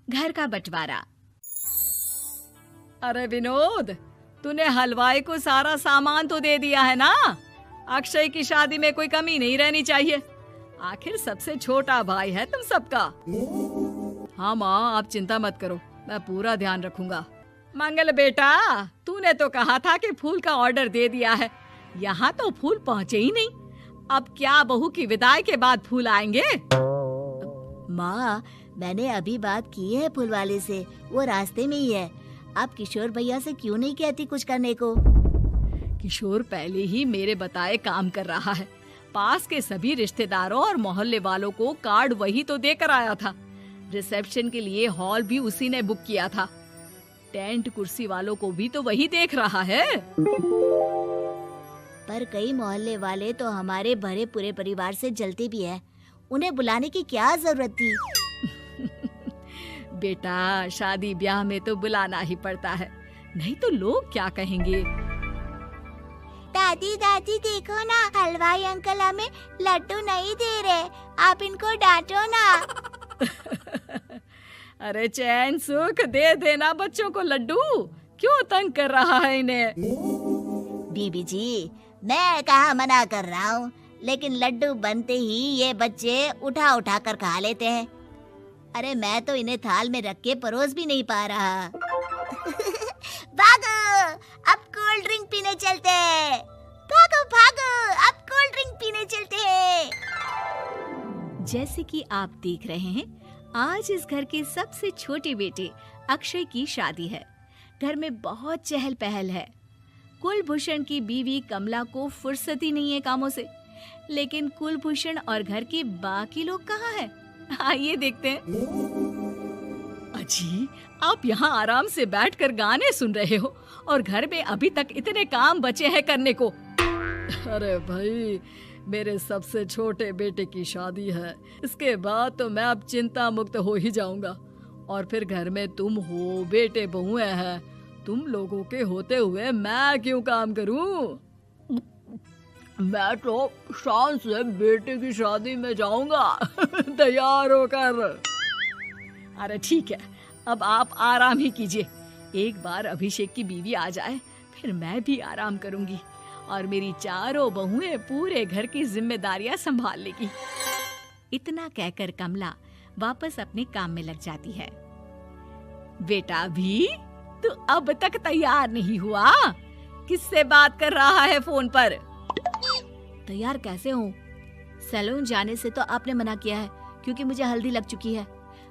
घर का बंटवारा। अरे विनोद, तूने हलवाई को सारा सामान तो दे दिया है ना? अक्षय की शादी में कोई कमी नहीं रहनी चाहिए। आखिर सबसे छोटा भाई है तुम सबका। हाँ माँ, आप चिंता मत करो, मैं पूरा ध्यान रखूंगा। मंगल बेटा, तूने तो कहा था कि फूल का ऑर्डर दे दिया है, यहाँ तो फूल पहुँचे ही नहीं। अब क्या बहू की विदाई के बाद फूल आएंगे? माँ, मैंने अभी बात की है फूल वाले से, वो रास्ते में ही है। आप किशोर भैया से क्यों नहीं कहती कुछ करने को? किशोर पहले ही मेरे बताए काम कर रहा है। पास के सभी रिश्तेदारों और मोहल्ले वालों को कार्ड वही तो देकर आया था। रिसेप्शन के लिए हॉल भी उसी ने बुक किया था। टेंट कुर्सी वालों को भी तो वही देख रहा है। पर कई मोहल्ले वाले तो हमारे भरे पूरे परिवार से जलते भी हैं। उन्हें बुलाने की क्या जरूरत थी? बेटा, शादी ब्याह में तो बुलाना ही पड़ता है, नहीं तो लोग क्या कहेंगे। दादी दादी देखो ना, हलवाई अंकल हमें लड्डू नहीं दे रहे, आप इनको डांटो ना। अरे चैन सुख दे देना बच्चों को लड्डू, क्यों तंग कर रहा है इन्हें? बीबी जी, मैं कहाँ मना कर रहा हूँ, लेकिन लड्डू बनते ही ये बच्चे उठा उठा कर खा लेते हैं। अरे मैं तो इन्हें थाल में रख के परोस भी नहीं पा रहा। भागो, अब कोल्ड ड्रिंक पीने चलते हैं। भागो भागो, अब कोल्ड ड्रिंक पीने चलते हैं। जैसे कि आप देख रहे हैं, आज इस घर के सबसे छोटे बेटे अक्षय की शादी है। घर में बहुत चहल पहल है। कुलभूषण की बीवी कमला को फुर्सत ही नहीं है कामों से, लेकिन कुलभूषण और घर के बाकी लोग कहाँ हैं? आइए देखते हैं। अजी, आप यहाँ आराम से बैठकर गाने सुन रहे हो और घर में अभी तक इतने काम बचे हैं करने को। अरे भाई, मेरे सबसे छोटे बेटे की शादी है, इसके बाद तो मैं अब चिंता मुक्त हो ही जाऊंगा। और फिर घर में तुम हो, बेटे बहुएं हैं, तुम लोगों के होते हुए मैं क्यों काम करूं? मैं तो शान से बेटे की शादी में जाऊंगा तैयार होकर। अरे ठीक है, अब आप आराम ही कीजिए। एक बार अभिषेक की बीवी आ जाए, फिर मैं भी आराम करूंगी और मेरी चारों बहुएं पूरे घर की जिम्मेदारियां संभाल लेगी। इतना कहकर कमला वापस अपने काम में लग जाती है। बेटा भी, तू अब तक तैयार नहीं हुआ? किससे बात कर रहा है फोन पर? तैयार कैसे हूँ? सैलून जाने से तो आपने मना किया है, क्योंकि मुझे हल्दी लग चुकी है।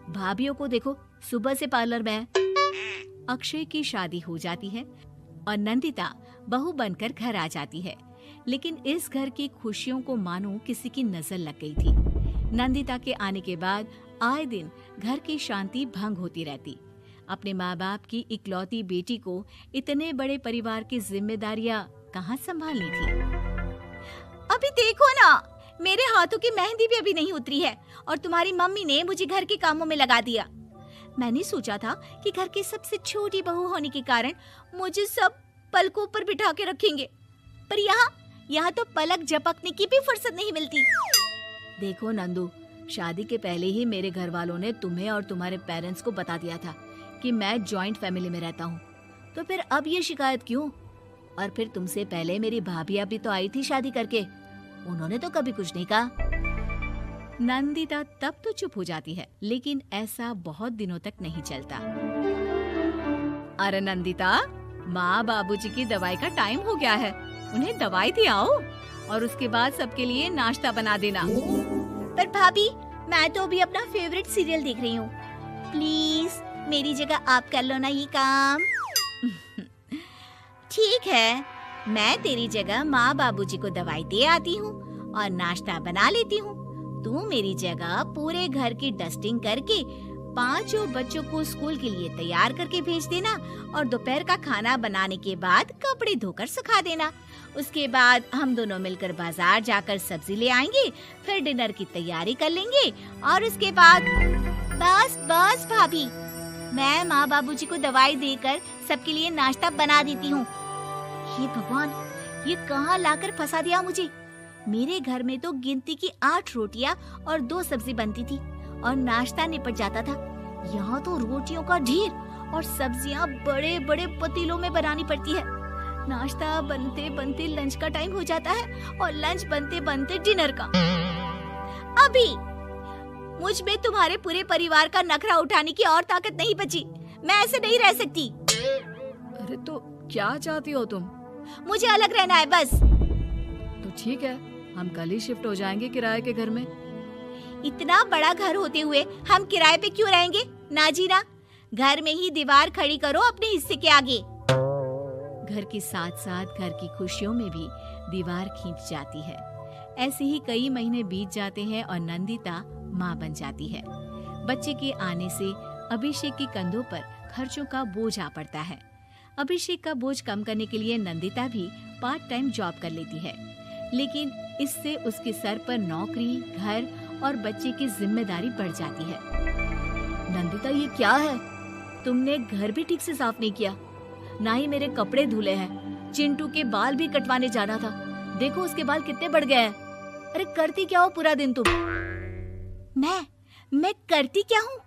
भाभीियों को देखो, सुबह से पार्लर में है। अक्षय की शादी हो जाती है और नंदिता बहू बनकर घर आ जाती है, लेकिन इस घर की खुशियों को मानो किसी की नजर लग गई थी। नंदिता के आने के बाद आए दिन घर की शांति भंग होती रहती। अपने माँ बाप की इकलौती बेटी को इतने बड़े परिवार की जिम्मेदारियां कहाँ संभालनी थी? अभी देखो ना, मेरे हाथों की मेहंदी भी अभी नहीं उतरी है और तुम्हारी मम्मी ने मुझे घर के कामों में लगा दिया। मैंने सोचा था कि घर की सबसे छोटी बहू होने के कारण मुझे सब पलकों पर बिठा के रखेंगे, पर यहाँ तो पलक झपकने की भी फुर्सत नहीं मिलती। देखो नंदू, शादी के पहले ही मेरे घर वालों ने तुम्हें और तुम्हारे पेरेंट्स को बता दिया था कि मैं जॉइंट फैमिली में रहता हूँ, तो फिर अब ये शिकायत क्यों? और फिर तुमसे पहले मेरी भाभियाँ भी तो आई थी शादी करके, उन्होंने तो कभी कुछ नहीं कहा। नंदिता तब तो चुप हो जाती है, लेकिन ऐसा बहुत दिनों तक नहीं चलता। अरे नंदिता, माँ बाबूजी की दवाई का टाइम हो गया है, उन्हें दवाई दिलाओ और उसके बाद सबके लिए नाश्ता बना देना। पर भाभी, मैं तो अभी अपना फेवरेट सीरियल देख रही हूँ, प्लीज मेरी जगह आप कर लो ना ये काम। ठीक है, मैं तेरी जगह माँ बाबूजी को दवाई दे आती हूँ और नाश्ता बना लेती हूँ। तू मेरी जगह पूरे घर की डस्टिंग करके 5 बच्चों को स्कूल के लिए तैयार करके भेज देना और दोपहर का खाना बनाने के बाद कपड़े धोकर सुखा देना। उसके बाद हम दोनों मिलकर बाजार जाकर सब्जी ले आएंगे, फिर डिनर की तैयारी कर लेंगे और उसके बाद बस भाभी, मैं माँ बाबूजी को दवाई देकर सबके लिए नाश्ता बना देती हूँ। हे भगवान, ये कहाँ लाकर फंसा दिया मुझे। मेरे घर में तो गिनती की 8 रोटियां और 2 सब्जी बनती थी और नाश्ता निपट जाता था, यहाँ तो रोटियों का ढेर और सब्जियाँ बड़े बड़े पतीलों में बनानी पड़ती है। नाश्ता बनते बनते लंच का टाइम हो जाता है और लंच बनते बनते डिनर का। अभी मुझ में तुम्हारे पूरे परिवार का नखरा उठाने की और ताकत नहीं बची। मैं ऐसे नहीं रह सकती। अरे तो क्या चाहती हो तुम? मुझे अलग रहना है बस। तो ठीक है, हम कल ही शिफ्ट हो जाएंगे किराए के घर में। इतना बड़ा घर होते हुए हम किराए पे क्यों रहेंगे? ना जी ना, घर में ही दीवार खड़ी करो अपने हिस्से के आगे। घर के साथ साथ घर की खुशियों में भी दीवार खींच जाती है। ऐसे ही कई महीने बीत जाते हैं और नंदिता माँ बन जाती है। बच्चे के आने से अभिषेक के कंधों पर खर्चों का बोझ आ पड़ता है। अभिषेक का बोझ कम करने के लिए नंदिता भी पार्ट टाइम जॉब कर लेती है, लेकिन इससे उसके सर पर नौकरी, घर और बच्चे की जिम्मेदारी बढ़ जाती है। नंदिता, ये क्या है? तुमने घर भी ठीक से साफ नहीं किया, ना ही मेरे कपड़े धुले हैं। चिंटू के बाल भी कटवाने जाना था, देखो उसके बाल कितने बढ़ गए हैं। अरे करती क्या हो पूरा दिन तुम? मैं करती क्या हूँ?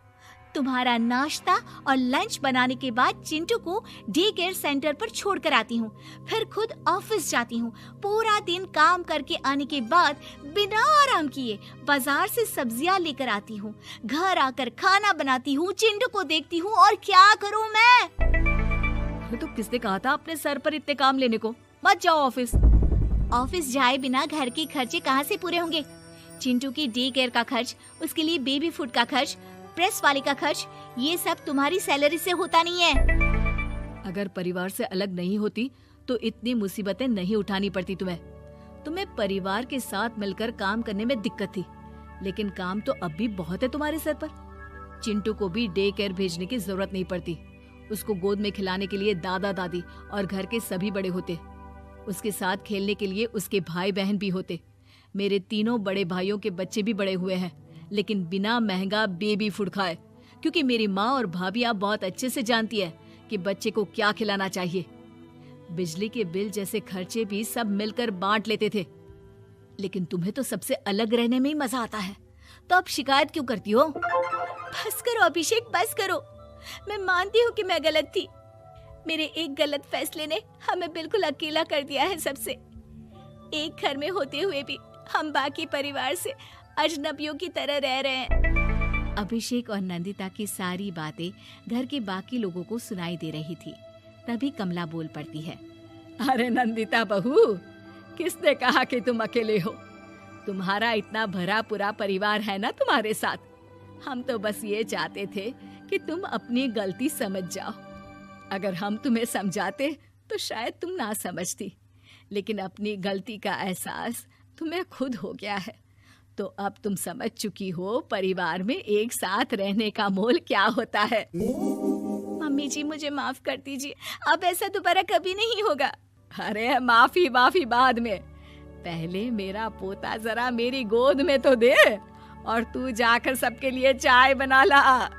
तुम्हारा नाश्ता और लंच बनाने के बाद चिंटू को डे केयर सेंटर पर छोड़ कर आती हूँ, फिर खुद ऑफिस जाती हूँ। पूरा दिन काम करके आने के बाद बिना आराम किए बाजार से सब्जियाँ लेकर आती हूँ, घर आकर खाना बनाती हूँ, चिंटू को देखती हूँ और क्या करूँ मैं? तो किसने कहा था अपने सर पर इतने काम लेने को? मत जाओ ऑफिस। ऑफिस जाए बिना घर के खर्चे कहाँ से पूरे होंगे? चिंटू की डे केयर का खर्च, उसके लिए बेबी फूड का खर्च, प्रेस वाले का खर्च, ये सब तुम्हारी सैलरी से होता नहीं है। अगर परिवार से अलग नहीं होती तो इतनी मुसीबतें नहीं उठानी पड़ती तुम्हें परिवार के साथ मिलकर काम करने में दिक्कत थी, लेकिन काम तो अब भी बहुत है तुम्हारे सर पर। चिंटू को भी डे केयर भेजने की जरूरत नहीं पड़ती। उसको गोद में खिलाने के लिए दादा दादी और घर के सभी बड़े होते। उसके साथ खेलने के लिए उसके भाई बहन भी होते। मेरे तीनों बड़े भाइयों के बच्चे भी बड़े हुए हैं, लेकिन बिना महंगा बेबी फूड खाए, क्योंकि मेरी माँ और भाभियाँ बहुत अच्छे से जानती है कि बच्चे को क्या खिलाना चाहिए। बिजली के बिल जैसे खर्चे भी सब मिलकर बांट लेते थे, लेकिन तुम्हें तो सबसे अलग रहने में ही मजा आता है, तो अब शिकायत क्यों करती हो? बस करो अभिषेक, बस करो। मैं मानती हूँ कि मैं गलत थी। मेरे एक गलत फैसले ने हमें बिल्कुल अकेला कर दिया है सबसे। एक घर में होते हुए भी हम बाकी परिवार से अजनबियों की तरह रह रहे हैं। अभिषेक और नंदिता की सारी बातें घर के बाकी लोगों को सुनाई दे रही थी। तभी कमला बोल पड़ती है। अरे नंदिता बहू, किसने कहा कि तुम अकेले हो? तुम्हारा इतना भरा पूरा परिवार है ना तुम्हारे साथ। हम तो बस ये चाहते थे कि तुम अपनी गलती समझ जाओ। अगर हम तुम्हें समझाते तो शायद तुम ना समझती, लेकिन अपनी गलती का एहसास तुम्हें खुद हो गया है, तो अब तुम समझ चुकी हो परिवार में एक साथ रहने का मोल क्या होता है। मम्मी जी, मुझे माफ कर दीजिए, अब ऐसा दोबारा कभी नहीं होगा। अरे माफी बाद में, पहले मेरा पोता जरा मेरी गोद में तो दे, और तू जाकर सबके लिए चाय बना ला।